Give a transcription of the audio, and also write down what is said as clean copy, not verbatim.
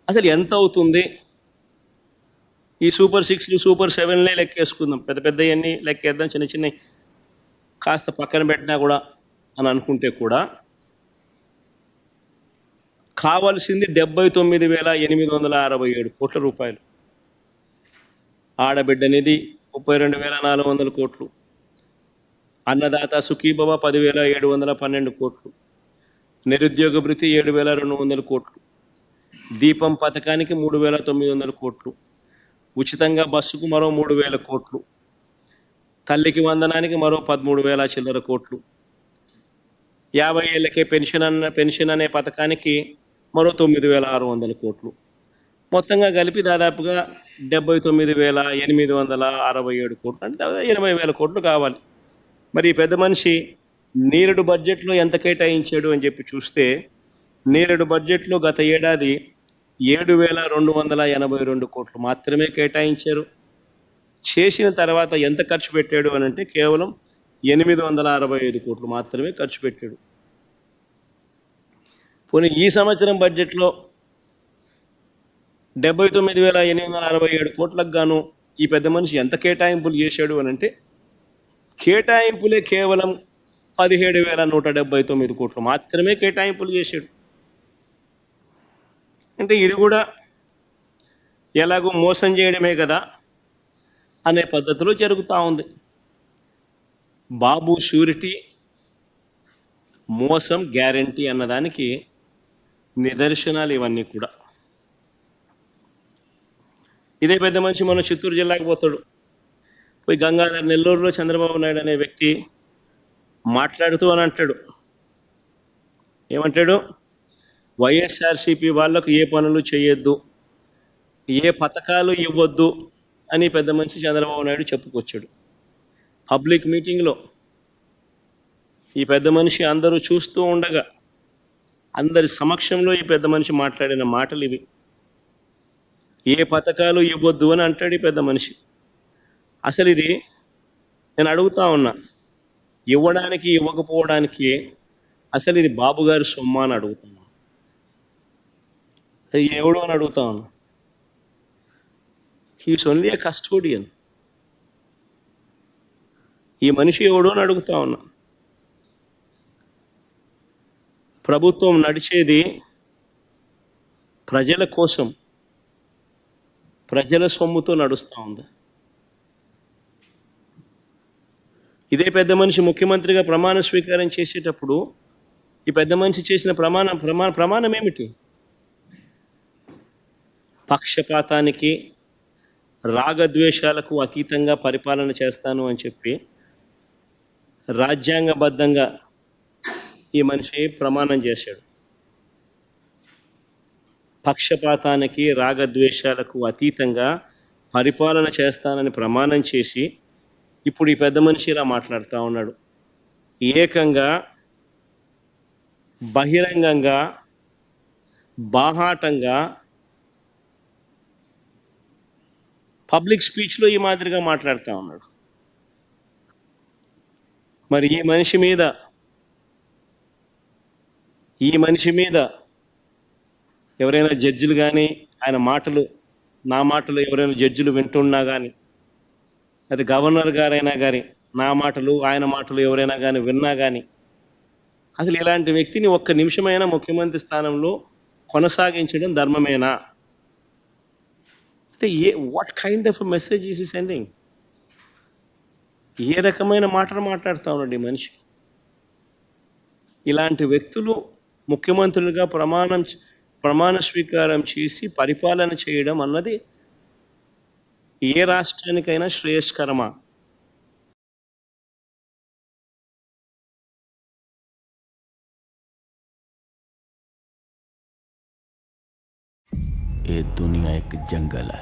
అసలు ఎంత అవుతుంది? ఈ సూపర్ 6లు, సూపర్ 7లే లెక్కేసుకుందాం. పెద్ద పెద్దయన్నీ లెక్కేద్దాం. చిన్న చిన్నయి కాస్త పక్కన పెట్టినా కూడా అని అనుకుంటే కూడా కావాల్సింది 79,867 కోట్ల రూపాయలు. ఆడబిడ్డ నిధి 32,400 కోట్లు. అన్నదాత సుఖీభవ 10,712 కోట్లు. నిరుద్యోగ భృతి 7,200 కోట్లు. దీపం పథకానికి 3,900 కోట్లు. ఉచితంగా బస్సుకు మరో 3,000 కోట్లు. తల్లికి వందనానికి మరో 13,000 చిల్లర కోట్లు. 50 ఏళ్ళకే పెన్షన్ అనే పథకానికి మరో 9,600 కోట్లు. మొత్తంగా కలిపి దాదాపుగా 79,867 కోట్లు, అంటే దాదాపు 80,000 కోట్లు కావాలి. మరి ఈ పెద్ద మనిషి నేరుడు బడ్జెట్లో ఎంత కేటాయించాడు అని చెప్పి చూస్తే, నేరుడు బడ్జెట్లో గత ఏడాది 7,282 కోట్లు మాత్రమే కేటాయించారు. చేసిన తర్వాత ఎంత ఖర్చు పెట్టాడు అని అంటే కేవలం 865 కోట్లు మాత్రమే ఖర్చు పెట్టాడు. పోనీ ఈ సంవత్సరం బడ్జెట్లో 79,867 కోట్లకు గాను ఈ పెద్ద మనిషి ఎంత కేటాయింపులు చేశాడు అని అంటే, కేటాయింపులే కేవలం 17,179 కోట్లు మాత్రమే కేటాయింపులు చేశాడు. అంటే ఇది కూడా ఎలాగో మోసం చేయడమే కదా అనే పద్ధతిలో జరుగుతూ ఉంది. బాబు షూరిటీ, మోసం గ్యారంటీ అన్నదానికి నిదర్శనాలు ఇవన్నీ కూడా. ఇదే పెద్ద మనిషి మన చిత్తూరు జిల్లాకి పోతాడు. పోయి గంగాధర్ నెల్లూరులో చంద్రబాబు నాయుడు అనే వ్యక్తి మాట్లాడుతూ అని అంటాడు. ఏమంటాడు? వైఎస్ఆర్సీపీ వాళ్ళకు ఏ పనులు చేయొద్దు, ఏ పథకాలు ఇవ్వద్దు అని పెద్ద మనిషి చంద్రబాబు నాయుడు చెప్పుకొచ్చాడు. పబ్లిక్ మీటింగ్లో ఈ పెద్ద మనిషి అందరూ చూస్తూ ఉండగా అందరి సమక్షంలో ఈ పెద్ద మనిషి మాట్లాడిన మాటలు ఇవి. ఏ పథకాలు ఇవ్వద్దు అని అంటాడు ఈ పెద్ద మనిషి. అసలు ఇది నేను అడుగుతా ఉన్నా, ఇవ్వడానికి ఇవ్వకపోవడానికి అసలు ఇది బాబు గారి సొమ్మ అని అడుగుతున్నా. అది ఎవడో అని అడుగుతా ఉన్నా. హీస్ ఓన్లీ ఏ కస్టోడియన్. ఈ మనిషి ఎవడో అని అడుగుతా ఉన్నా. ప్రభుత్వం నడిచేది ప్రజల కోసం, ప్రజల సొమ్ముతో నడుస్తూ ఉంది. ఇదే పెద్ద మనిషి ముఖ్యమంత్రిగా ప్రమాణ స్వీకారం చేసేటప్పుడు ఈ పెద్ద మనిషి చేసిన ప్రమాణం ఏమిటి? పక్షపాతానికి, రాగద్వేషాలకు అతీతంగా పరిపాలన చేస్తాను అని చెప్పి రాజ్యాంగబద్ధంగా ఈ మనిషి ప్రమాణం చేశాడు. పక్షపాతానికి, రాగద్వేషాలకు అతీతంగా పరిపాలన చేస్తానని ప్రమాణం చేసి ఇప్పుడు ఈ పెద్ద మనిషి ఇలా మాట్లాడుతూ ఉన్నాడు. ఏకంగా బహిరంగంగా, బాహాటంగా పబ్లిక్ స్పీచ్లో ఈ మాదిరిగా మాట్లాడుతూ ఉన్నాడు. మరి ఈ మనిషి మీద ఎవరైనా జడ్జిలు కానీ, ఆయన మాటలు, నా మాటలు ఎవరైనా జడ్జిలు వింటున్నా కానీ, అది గవర్నర్ గారైనా కానీ, నా మాటలు ఆయన మాటలు ఎవరైనా కానీ విన్నా కానీ, అసలు ఇలాంటి వ్యక్తిని ఒక్క నిమిషమైనా ముఖ్యమంత్రి స్థానంలో కొనసాగించడం ధర్మమేనా? అంటే what kind of message is ఈ సెండింగ్? ఏ రకమైన మాటలు మాట్లాడుతూ ఉన్నాడు ఈ మనిషి? ఇలాంటి వ్యక్తులు ముఖ్యమంత్రులుగా ప్రమాణ స్వీకారం చేసి పరిపాలన చేయడం అన్నది ఏ రాష్ట్రానికైనా శ్రేయస్కరమా? ये दुनिया एक जंगल है,